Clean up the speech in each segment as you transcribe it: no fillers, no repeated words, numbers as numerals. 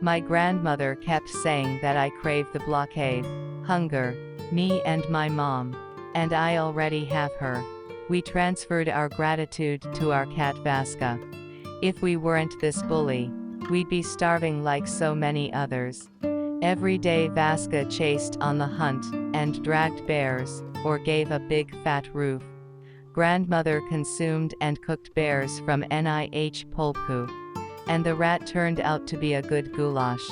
My grandmother kept saying that I crave the blockade, hunger, me and my mom. And I already have her. We transferred our gratitude to our cat Vaska. If we weren't this bully, we'd be starving like so many others. Every day Vaska chased on the hunt, and dragged bears, or gave a big fat roof. Grandmother consumed and cooked bears from nih polku. And the rat turned out to be a good goulash.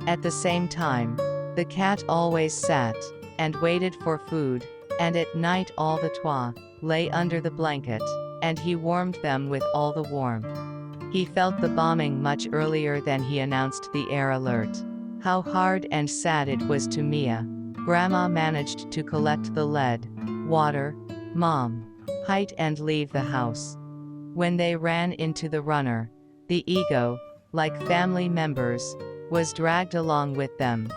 At the same time, the cat always sat, and waited for food, and at night all the trois lay under the blanket, and he warmed them with all the warmth. He felt the bombing much earlier than he announced the air alert. How hard and sad it was to Mia. Grandma managed to collect the lead, water, mom, hide and leave the house. When they ran into the runner, the ego, like family members, was dragged along with them,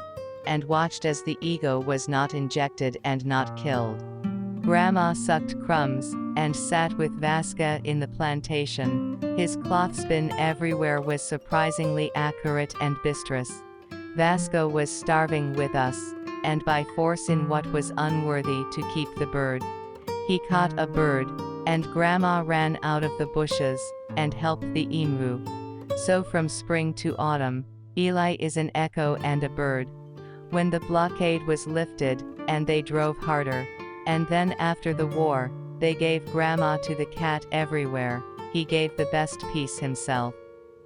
and watched as the ego was not injected and not killed. Grandma sucked crumbs, and sat with Vaska in the plantation. His clothespin everywhere was surprisingly accurate and bistrous. Vasco was starving with us, and by force in what was unworthy to keep the bird. He caught a bird, and Grandma ran out of the bushes, and helped the emu. So from spring to autumn, Eli is an echo and a bird. When the blockade was lifted, and they drove harder, and then after the war, they gave Grandma to the cat everywhere, he gave the best piece himself.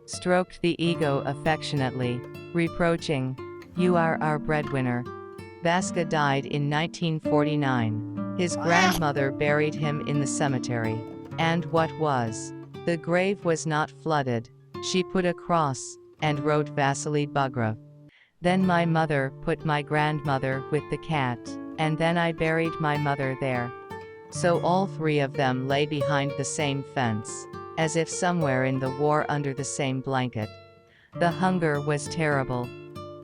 Stroked the ego affectionately, reproaching, "You are our breadwinner." Vaska died in 1949. His grandmother buried him in the cemetery. And what was? The grave was not flooded. She put a cross, and wrote Vasily Bugrov. Then my mother put my grandmother with the cat, and then I buried my mother there. So all three of them lay behind the same fence, as if somewhere in the war under the same blanket. The hunger was terrible.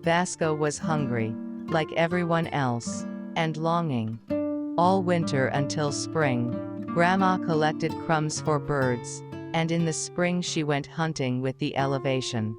Vasco was hungry, like everyone else, and longing. All winter until spring, Grandma collected crumbs for birds, and in the spring she went hunting with the elevation.